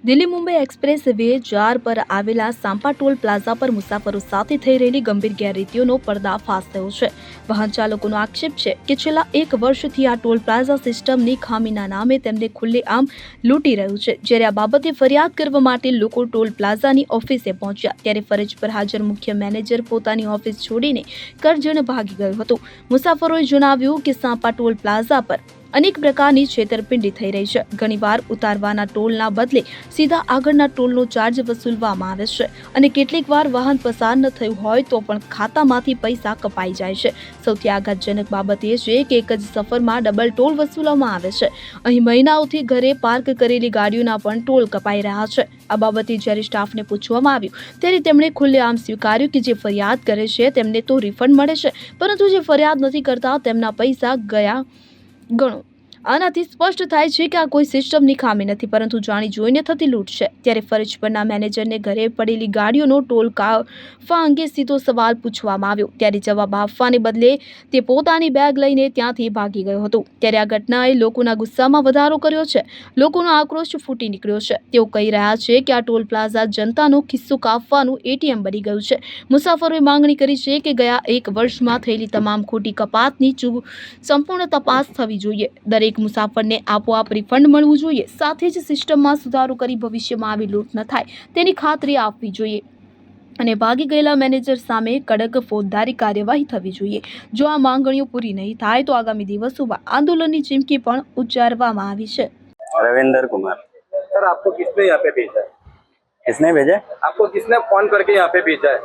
Delhi Mumbai express way 4 પર આવેલા Sampa toll plaza પર મુસાફરો સાથે થઈ રહેલી ગંભીર ગેરરીતિઓનો પર્દાફાશ થયો છે। વાહન ચાલકોનો આક્ષેપ છે કે છેલ્લા 1 વર્ષથી આ ટોલ પ્લાઝા સિસ્ટમની ખામીના નામે તેમને ખુલ્લેઆમ લૂંટી રહ્યું છે। જ્યારે આ બાબતે ફરિયાદ કરવા માટે લોકો ટોલ પ્લાઝાની ઓફિસે પહોંચ્યા ત્યારે ફરજ પર હાજર મુખ્ય મેનેજર પોતાની ઓફિસ છોડીને કરજણ ભાગી ગયો હતો। મુસાફરોએ જણાવ્યું કે સાંપા ટોલ પ્લાઝા પર અનેક પ્રકારની છેતરપિંડી થઈ રહી છે। ઘણીવાર ઉતારવાના ટોલના બદલે સીધા આગળના ટોલનો ચાર્જ વસૂલવામાં આવે છે અને કેટલીક વાર વાહન પસાર ન થયું હોય તો પણ ખાતામાંથી પૈસા કપાઈ જાય છે। સૌથી આઘાતજનક બાબત એ છે કે એક જ સફરમાં ડબલ ટોલ વસૂલવામાં આવે છે। અહીં મહિનાઓથી ઘરે પાર્ક કરેલી ગાડીઓના પણ ટોલ કપાઈ રહ્યા છે। આ બાબતે જ્યારે સ્ટાફને પૂછવામાં આવ્યું ત્યારે તેમણે ખુલ્લેઆમ સ્વીકાર્યું કે જે ફરિયાદ કરે છે તેમને તો રિફંડ મળે છે, પરંતુ જે ફરિયાદ નથી કરતા તેમના પૈસા ગયા ગણો। આનાથી સ્પષ્ટ થાય છે કે આ કોઈ સિસ્ટમની ખામી નથી, પરંતુ જાણી જોઈને થતી લૂંટ છે। ત્યારે ફરજ પરના મેનેજરને ઘરે પડેલી ગાડીઓનો ટોલ કાપવા અંગે સીધો સવાલ પૂછવામાં આવ્યો ત્યારે જવાબ આપવાને બદલે તે પોતાની બેગ લઈને ત્યાંથી ભાગી ગયો હતો। ત્યારે આ ઘટનાએ લોકોના ગુસ્સામાં વધારો કર્યો છે। લોકોનો આક્રોશ ફૂટી નીકળ્યો છે। તેઓ કહી રહ્યા છે કે આ ટોલ પ્લાઝા જનતાનો ખિસ્સો કાપવાનું એટીએમ બની ગયું છે। મુસાફરોએ માંગણી કરી છે કે ગયા 1 વર્ષમાં થયેલી તમામ ખોટી કપાતની સંપૂર્ણ તપાસ થવી જોઈએ। દરેક મુસાફરને આપોઆપ રિફંડ મળવું જોઈએ। સાથે જ સિસ્ટમમાં સુધારો કરી ભવિષ્યમાં આવી લૂંટ ન થાય તેની ખાતરી આપવી જોઈએ અને ભાગી ગયેલા મેનેજર સામે કડક ફોજદારી કાર્યવાહી થવી જોઈએ। જો આ માંગણીઓ પૂરી નહીં થાય તો આગામી દિવસોમાં આંદોલનની ચીમકી પણ ઉચ્ચારવામાં આવી છે। रविंदर कुमार। सर, आपको किसने यहाँ पे भेजा है? किसने भेजा? आपको किसने फोन करके यहाँ पे भेजा है?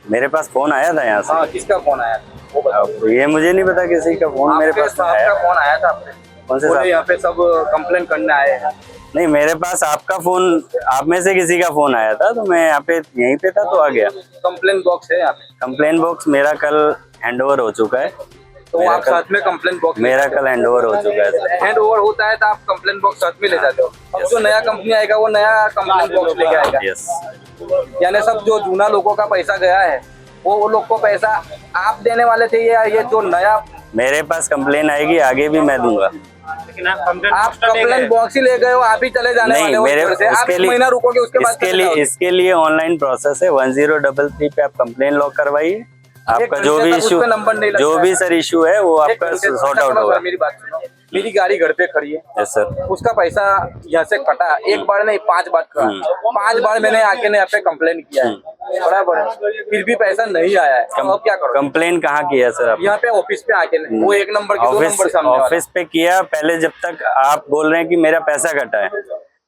मेरे पास फोन आया था यहाँ से। हाँ, किसका फोन आया था वो बताओ। अब ये मुझे नहीं पता किसी का फोन मेरे आपके पास साहब आया। का फोन आया था आपने? कौन से बोले साहब? यहाँ पे सब कंप्लेन करने आए हैं। नहीं, मेरे पास आपका फोन, आप में से किसी का फोन आया था तो मैं यहाँ पे यहीं पे था तो आ गया। कंप्लेन बॉक्स है यहाँ पे, कंप्लेन बॉक्स मेरा कल हैंड ओवर हो चुका है। तो मेरा आप कल- साथ में कंप्लेन बॉक्स मेरा कल हैंड ओवर हो चुका है सर। हैंड ओवर होता है तो आप कंप्लेन बॉक्स साथ में ले जाते हो। अब जो नया कंपनी आएगा वो नया कंप्लेन बॉक्स लेके आएगा। यस, यानी सब जो जूना लोगों का पैसा गया है वो लोग को पैसा आप देने वाले थे या ये जो नया मेरे पास कंप्लेन आएगी, आगे भी मैं दूंगा। आप कंप्लेन बॉक्स ही ले गए हो, आप ही चले जाने वाले नहीं, हो मेरे इधर से। आप उसके एक लिए महीना रुकोगे उसके बाद चले जाओगे। इसके लिए ऑनलाइन प्रोसेस है। 1033 पे आप कंप्लेन लॉक करवाइए। आपका जो भी घंटे तक इशू, उसका नंबर नहीं लगता जो भी सर इशू है वो एक आपका घंटे- सॉर्ट अच्छा, आउट सुनो होगा। सर, मेरी बात सुनो। मेरी गाड़ी घर पे खड़ी है, यस सर। उसका पैसा यहाँ से कटा, एक बार नहीं 5 बार कटा। 5 बार मैंने आके यहाँ पे कंप्लेन किया है, बराबर है, फिर भी पैसा नहीं आया है। तो अब क्या करो? कंप्लेन कहाँ किया सर आप? यहाँ पे ऑफिस पे आके नहीं, वो 1 नंबर के 2 नंबर सामने वाला। ऑफिस पे किया पहले। जब तक आप बोल रहे हैं कि मेरा पैसा कटा है,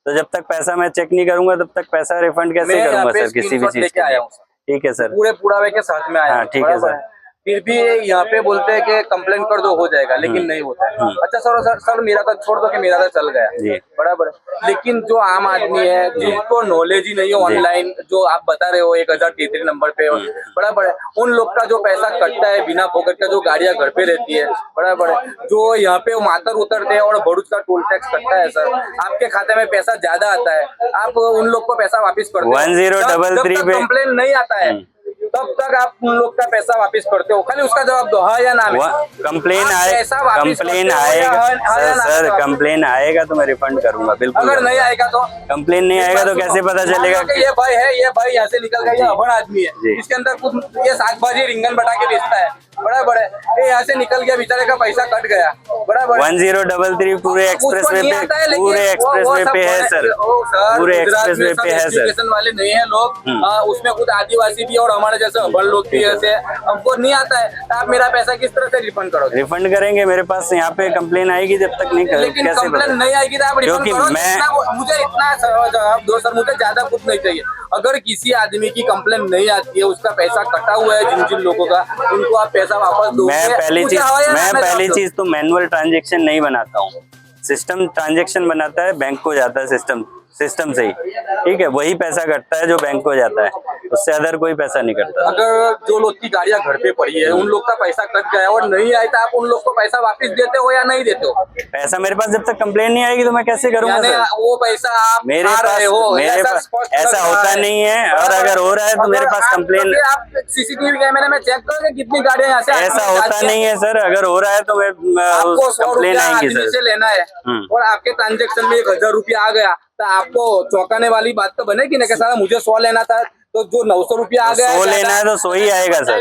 तो जब तक पैसा मैं चेक नहीं करूंगा तब तक पैसा रिफंड कैसे मैं यहाँ करूंगा पे सर किसी भी स्क्रीनशॉट चीज लेके के आया लिए? हूँ सर। ठीक है सर। पूरे पुरावे के साथ में आया हाँ, हूँ, ठीक है बराबर सर। फिर भी यहाँ पे बोलते हैं कि कंप्लेन कर दो हो जाएगा, लेकिन नहीं होता है। अच्छा सर, सर मेरा तो छोड़ दो कि मेरा तो चल गया, जी। बराबर है। लेकिन जो आम आदमी है जिनको नॉलेज ही नहीं है ऑनलाइन, जो आप बता रहे हो 1033 नंबर पे, बराबर है, उन लोग का जो पैसा कटता है बिना पॉकेट का, जो गाड़ियां घर पे रहती है, बराबर है, जो यहाँ पे मातर उतरते हैं और भरूच का टोल टैक्स कटता है सर, आपके खाते में पैसा ज्यादा आता है, आप उन लोग को पैसा वापिस करते हो। 1033 पे कंप्लेन नहीं आता है तब तक आप उन लोग का पैसा वापस करते हो। खाली उसका जवाब दो, हाँ या ना में। कंप्लेन आप आए, पैसा वापिस कंप्लेन करते हो या आएगा हाँ या सर, ना में सर जवाब दो। कंप्लेन आएगा तो मैं रिफंड करूंगा बिल्कुल। अगर नहीं आएगा तो कंप्लेन नहीं आएगा तो कैसे पता चलेगा कि ये भाई है, ये भाई यहाँ से निकल गया, ये अभण आदमी है, जी। इसके अंदर कुछ ये साग भाजी रिंगन बटा के बेचता है, बराबर है, ये यहाँ से निकल गया, बेचारे का पैसा कट गया, बराबर है। 1033 पूरे एक्सप्रेस वे पे, पूरे एक्सप्रेस वे पे है सर, पूरे एक्सप्रेस वे पे है सर। एजुकेशन वाले नहीं है लोग, उसमें कुछ आदिवासी भी और हमारे जैसे अभण लोग भी ऐसे, हमको नहीं आता है, तो आप मेरा पैसा किस तरह से रिफंड करोगे? रिफंड करेंगे। मेरे पास यहाँ पे कंप्लेन आएगी, जब तक नहीं कर, लेकिन कैसे कंप्लेन पता? नहीं आएगी तो आप रिफंड क्योंकि करो। मैं- मुझे इतना जवाब दो सर, मुझे ज्यादा कुछ नहीं चाहिए। अगर किसी आदमी की कंप्लेन नहीं आती है, उसका पैसा कटा हुआ है जिन जिन लोगों का, उनको आप पैसा वापस दो। मैं पहली चीज तो मैनुअल ट्रांजैक्शन नहीं बनाता हूँ। सिस्टम ट्रांजैक्शन बनाता है, बैंक को जाता है सिस्टम से ही, ठीक है, वही पैसा कटता है जो बैंक को जाता है, उससे अदर कोई पैसा नहीं कटता। अगर जो लोग की गाड़ियां घर पे पड़ी है उन लोग का पैसा कट गया और नहीं आया तो आप उन लोग को पैसा वापस देते हो या नहीं देते हो? पैसा मेरे पास जब तक कंप्लेन नहीं आएगी तो मैं कैसे करूंगा यानी सर? वो पैसा आप मेरे खा पास रहे हो, ऐसा होता नहीं है, और अगर हो रहा है तो मेरे पास कंप्लेन, आप सीसीटीवी कैमरे में चेक करोगे कितनी गाड़ियां यहाँ से ऐसा होता नहीं है सर। अगर हो रहा है तो मैं आपको 100 कंप्लेन रुपया आएंगी आदमी सर। से लेना है और आपके ट्रांजेक्शन में 1000 रुपया आ गया तो आपको चौंकाने वाली बात तो बनेगी ना कि साला मुझे 100 लेना था तो जो 900 रुपया आ गया 100 ज्यादा। लेना है तो 100 ही आएगा सर,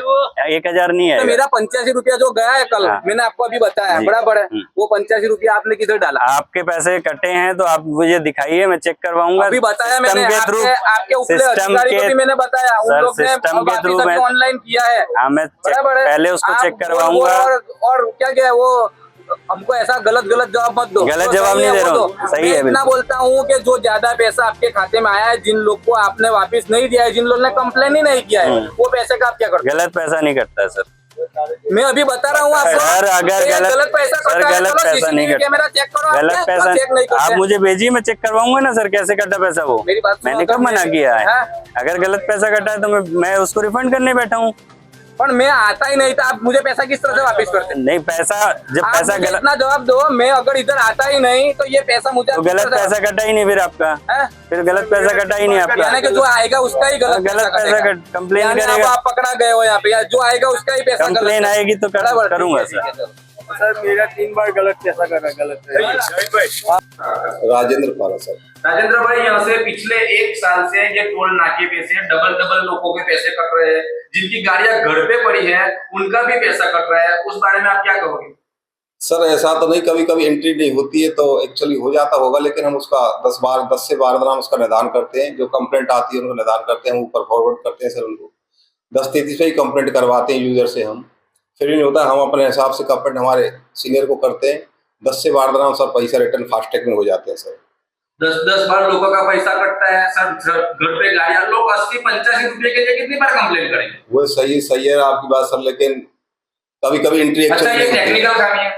1000 नहीं तो आएगा। मेरा 85 रुपया जो गया है कल, हाँ। मैंने आपको अभी बताया जी। बराबर है, वो 85 रुपया आपने किधर डाला? आपके पैसे कटे हैं तो आप मुझे दिखाइए, मैं चेक करवाऊंगा। अभी बताया मैंने, सिस्टम के थ्रू, आपके ऊपर सिस्टम अधिकारी को के भी मैंने बताया, उन सर, लोग ने सिस्टम के थ्रू मैं ऑनलाइन किया है। हाँ, मैं बराबर है, पहले उसको आप चेक करवाऊंगा। और क्या क्या है वो, हमको ऐसा गलत जवाब मत दो। गलत जो जवाब सही नहीं है दे वो रहा दो। हूँ, सही मैं है इतना बिल्कुल। बोलता हूँ कि जो ज्यादा पैसा आपके खाते में आया है, जिन लोग को आपने वापस नहीं दिया है, जिन लोगों ने कंप्लेन ही नहीं किया है, वो पैसे का आप क्या करते गलत पैसा नहीं कटता है सर। हो? मैं अभी बता रहा हूँ आपको। सर अगर गलत पैसा सर कटा है, गलत चलो पैसा नहीं CCTV कटता, कैमरा चेक करो, गलत आप पैसा चेक नहीं करते। आप मुझे भेजिए, मैं चेक करवाऊंगा ना सर, कैसे कटा पैसा वो। मेरी बात सुनो, मैंने अगर कब मना मैं- किया है? हाँ? अगर गलत पैसा कटा है तो मैं उसको रिफंड करने बैठा हूँ। पर मैं आता ही नहीं था, आप मुझे पैसा किस तरह से वापस करते? नहीं, पैसा जब आप पैसा मुझे गलत, इतना जवाब दो, मैं अगर इधर आता ही नहीं तो ये पैसा मुझे तो किस गलत तरह से- पैसा कटा ही नहीं फिर आपका, हैं? फिर गलत पैसा कटा ही नहीं आपका। यानी कि जो आएगा उसका ही गलत गलत पैसा कंप्लेन यानी अब करेगा, आप पकड़ा गए हो यहाँ पे, या जो आएगा उसका ही पैसा गलत कंप्लेन है। आएगी तो बराबर, करूंगा ठीक है, सर। ठीक है। सर मेरा 3 बार गलत पैसा करा, गलत है। राजेंद्र पारा सर। राजेंद्र भाई, यहाँ से पिछले 1 साल से ये टोल नाके पे से डबल लोगों के पैसे कट रहे हैं, जिनकी गाड़ियां घर पे पड़ी है उनका भी पैसा कट रहा है, उस बारे में आप क्या कहोगे? सर ऐसा तो नहीं, कभी कभी एंट्री नहीं होती है तो एक्चुअली हो जाता होगा, लेकिन हम उसका 10 से 12 दिन हम उसका निदान करते हैं। जो कंप्लेंट आती है उनको निदान करते हैं, हम ऊपर फॉरवर्ड करते हैं सर उनको। 10-33 पे ही कंप्लेंट करवाते हैं यूजर से हम, फिर नहीं होता हम अपने हिसाब से कंप्लेंट हमारे सीनियर को करते हैं। 10 से 12 दिन हम सर पैसा रिटर्न फास्टैग में हो जाते हैं सर। 10 बार लोगों का पैसा कटता है सर, घर पे गाड़ियां लोग 80-85 रुपए के लिए कितनी बार कंप्लेन करेंगे? वो सही है आपकी बात सर, लेकिन कभी कभी एंट्री अच्छा, ये टेक्निकल खामी है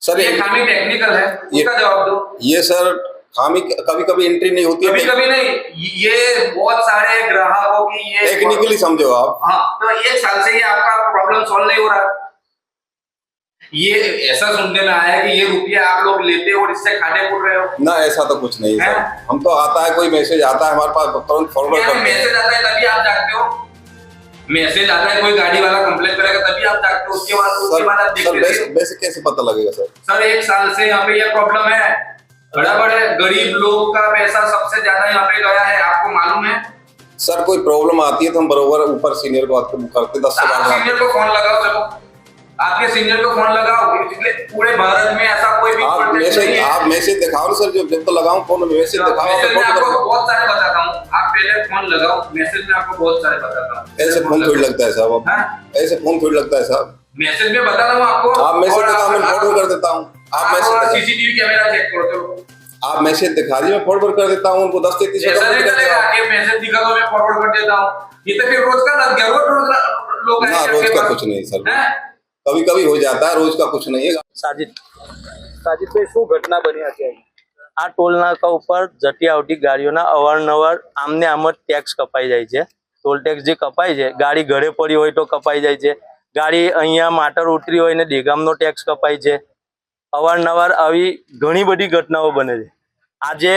सर, ये खामी टेक्निकल है, उसका जवाब दो। ये सर खामी कभी कभी एंट्री नहीं होती है, कभी नहीं, ये बहुत सारे ग्राहकों की ये टेक्निकली समझो आप। हाँ, तो 1 साल से ये आपका प्रॉब्लम सॉल्व नहीं हो रहा। ये ऐसा सुनने में आया है कि ये रुपया आप लोग लेते हो और इससे खाने पड़ रहे हो। ना ऐसा तो कुछ नहीं है सर, हैं? हम तो आता है कोई मैसेज आता है हमारे पास तुरंत फॉरवर्ड करते हैं। मैसेज आता है तभी आप जागते हो? मैसेज आता है कोई गाड़ी वाला कंप्लेन करेगा तभी आप जागते हो? उसके बाद आप देखते हो? वैसे कैसे पता लगेगा सर? सर 1 साल से यहाँ पे ये प्रॉब्लम है, बराबर है। गरीब लोग का पैसा सबसे ज्यादा यहाँ पे गया है, आपको मालूम है? सर कोई प्रॉब्लम आती है तो हम बरोबर ऊपर सीनियर को करते 10 से आप 12 सीनियर को फोन लगाओ, चलो आपके सीनियर को फोन लगाओ। इसलिए पूरे भारत में ऐसा कोई भी प्रोजेक्ट नहीं है। आप मैसेज दिखाओ ना सर, जब तो लगाऊं फोन में मैसेज दिखाओ। मैसेज में आपको बहुत सारे बताता हूँ, आप पहले फोन लगाओ, मैसेज में आपको बहुत सारे बताता हूँ। ऐसे फोन थोड़ी लगता है साहब, ऐसे फोन थोड़ी लगता है साहब। मैसेज में बता रहा हूँ आपको, आप मैसेज दिखाओ, मैं फॉरवर्ड कर देता हूँ। आप मैसेज सीसीटीवी कैमरा चेक करो, चलो आप मैसेज दिखा दीजिए, मैं फॉरवर्ड कर देता हूँ उनको। 10-33 ऐसा नहीं चलेगा कि मैसेज दिखा दो मैं फॉरवर्ड कर देता हूँ। ये तो फिर रोज का लग गया, रोज लोग ना, रोज का कुछ नहीं सर, कभी कभी हो जाता है, रोज का कुछ नहीं है। साजिद भाई શું ઘટના બની અત્યારે? આ ટોલ નાકા ઉપર જતી આવતી ગાડીઓના અવારનવાર આમને આમ જ ટેક્સ કપાઈ જાય છે. ટોલ ટેક્સ જે કપાય છે, ગાડી ઘરે પડી હોય તો કપાઈ જાય છે, ગાડી અહીંયા માટર ઉતરી હોય ને દેગામનો ટેક્સ કપાય છે. અવારનવાર આવી ઘણી બધી ઘટનાઓ બને છે. આજે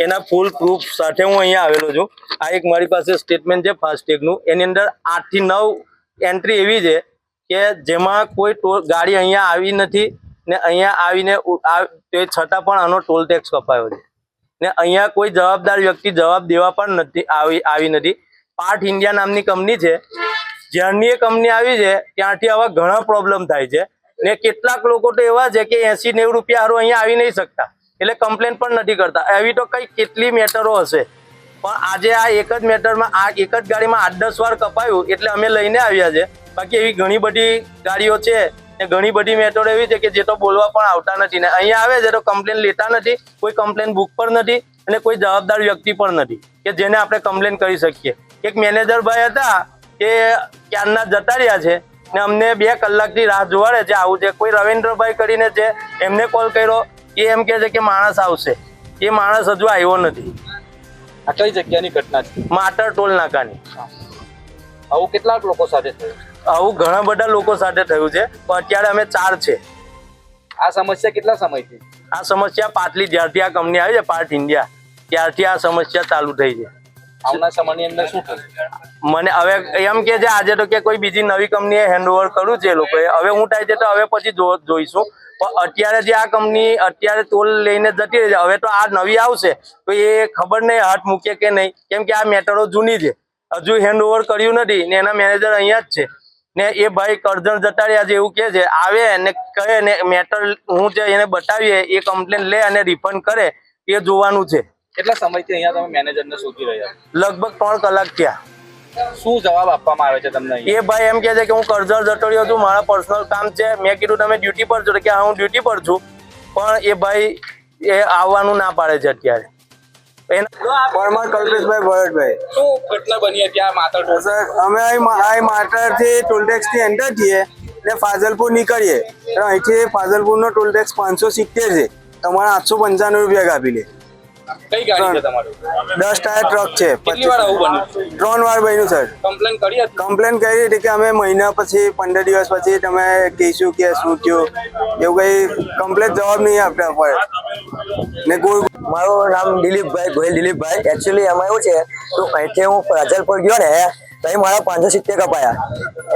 એના ફૂલ પ્રૂફ સાથે હું અહીંયા આવેલો છું. આ એક મારી પાસે સ્ટેટમેન્ટ છે ફાસ્ટેગનું, એની અંદર 8 થી 9 એન્ટ્રી એવી છે કે જેમાં કોઈ ગાડી અહીંયા આવી નથી ને અહીંયા આવીને તે છતાં પણ આનો ટોલ ટેક્સ કપાયો છે ને અહીંયા કોઈ જવાબદાર વ્યક્તિ જવાબ દેવા પણ નથી આવી નથી. પાર્ટ ઇન્ડિયા નામની કંપની છે, જ્યારની એ કંપની આવી છે ત્યાંથી આવા ઘણા પ્રોબ્લેમ થાય છે ને કેટલાક લોકો તો એવા છે કે 80-90 રૂપિયા હારું અહીંયા આવી નહીં શકતા, એટલે કમ્પ્લેન પણ નથી કરતા. એવી તો કઈ કેટલી મેટરો હશે, પણ આજે આ એક જ મેટરમાં આ એક જ ગાડીમાં 8-10 વાર કપાયું એટલે અમે લઈને આવ્યા છે. બાકી એવી ઘણી બધી ગાડીઓ છે ને ઘણી બધી મેટરો એવી છે કે જે તો બોલવા પણ આવતા નથી ને અહીંયા આવે છે તો કમ્પ્લેન લેતા નથી, કોઈ કમ્પ્લેન બુક પર નથી અને કોઈ જવાબદાર વ્યક્તિ પણ નથી કે જેને આપણે કમ્પ્લેન કરી શકીએ. એક મેનેજર ભાઈ હતા કે ક્યારના જતા રહ્યા છે ને અમને 2 કલાકથી રાહ જોવાડે છે, આવું છે. કોઈ રવિન્દ્રભાઈ કરીને છે, એમને કોલ કર્યો, એ એમ કહે છે કે માણસ આવશે, એ માણસ હજુ આવ્યો નથી. આ કઈ જગ્યાની ઘટના છે? માટર ટોલ નાકાની. આવું કેટલાક લોકો સાથે થયું? આવું ઘણા બધા લોકો સાથે થયું છે, પણ અત્યારે અમે 4 છે. આ સમસ્યા કેટલા સમયથી? આ સમસ્યા પાટલી જ્યારથી આ કંપની આવી છે પાર્ટ ઇન્ડિયા ત્યારથી આ સમસ્યા ચાલુ થઈ છે. આવનાર સમયની અંદર શું થશે? મને હવે એમ કે છે આજે તો કે કોઈ બીજી નવી કંપનીએ હેન્ડઓવર કર્યું છે એ લોકોએ, હવે હું થાય છે તો હવે પછી જોઈશું. પણ અત્યારે જે આ કંપની અત્યારે ટોલ લઈને જતી રહી છે, હવે તો આ નવી આવશે તો એ ખબર નહીં હાથ મૂકે કે નહીં, કેમ કે આ મેટરો જૂની છે, હજુ હેન્ડ ઓવર કર્યું નથી ને એના મેનેજર અહીંયા જ છે ને એ ભાઈ કરજણ જતા રહ્યા છે એવું કહે છે. આવે ને કહે ને મેટર હું જે એને બતાવીએ એ કમ્પ્લેન લે અને રિફંડ કરે એ જોવાનું છે. કેટલા સમયથી અહીંયા તમે મેનેજરને શોધી રહ્યા લગભગ 3 કલાક થયા. શું જવાબ આપવામાં આવે છે તમને અહીંયા? એ ભાઈ એમ કહે છે કે હું કરજણ જતો રહ્યો છું, મારા પર્સનલ કામ છે. મેં કીધું તમે ડ્યુટી પર છો? કે હા હું ડ્યુટી પર છું, પણ એ ભાઈ એ આવવાનું ના પાડે છે અત્યારે. પરમાર કલ્પેશભાઈ ભરતભાઈ. શું ઘટના બની હતી આ માત્ર ટોલ? સર અમે અહીં માટરથી ટોલટેક્સની અંદર છીએ ને ફાઝલપુર નીકળીએ તો અહીંથી ફાઝલપુરનો ટોલટેક્સ 570 છે, તમારા 895 રૂપિયા કાપી લે. કઈ ગાડી છે તમારી? 10 ટાયર ટ્રક છે. કેટલી વાર આવું બન્યું? 3 વાર બન્યું સર. કમ્પ્લેન કરી હતી? કમ્પ્લેન કરી હતી કે અમે મહિના પછી 15 દિવસ પછી તમે કહીશું કે શું થયું, એવું કઈ કમ્પ્લેન જવાબ નહીં આપતા પડે ને કોઈ. મારું નામ દિલીપભાઈ ગોહિલ દિલીપભાઈ. એકચ્યુઅલી એમાં એવું છે તો અહીંથી હું ફાઝલપુર ગયો ને તો અહીં મારા 570 કપાયા,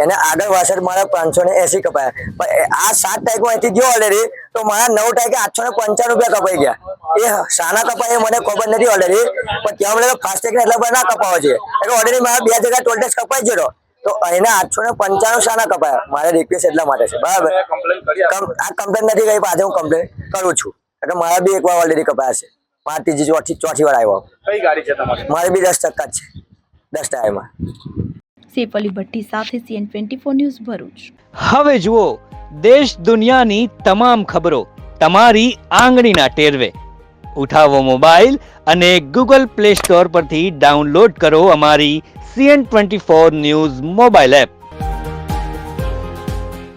એને આગળ વાસઠ મારા 580 કપાયા. પણ આ 7 ટાઈકમાં અહીંથી ગયો ઓલરેડી તો મારા 9 ટાઈકે 895 રૂપિયા કપાઈ ગયા. એ શાના કપાય એ મને ખબર નથી ઓલરેડી, પણ ત્યાં મને ફાસ્ટેગ એટલા બધા ના કપાવો છે એટલે ઓલરેડી મારા 2 જગ્યા ટોલ ટેક્સ કપાઈ ગયો તો અહીંના 895 શાના કપાયા. મારે રિક્વેસ્ટ એટલા માટે છે. બરાબર, આ કમ્પ્લેન નથી કરી, આજે હું કમ્પ્લેન કરું છું એટલે મારા બી એકવાર ઓલરેડી કપાયા છે. મારા ત્રીજી ચોથી વાર આવ્યો. કઈ ગાડી છે તમારી? મારે બી 10 ટકા જ છે, 10 ટાયરમાં. સૈફ અલી ભટ્ટી સાથે CN24 ન્યૂઝ ભરૂચ. હવે જુઓ દેશ દુનિયાની તમામ ખબરો તમારી આંગળીના ટેરવે. ઉઠાવો મોબાઈલ અને Google Play Store પરથી ડાઉનલોડ કરો અમારી CN24 ન્યૂઝ મોબાઈલ એપ.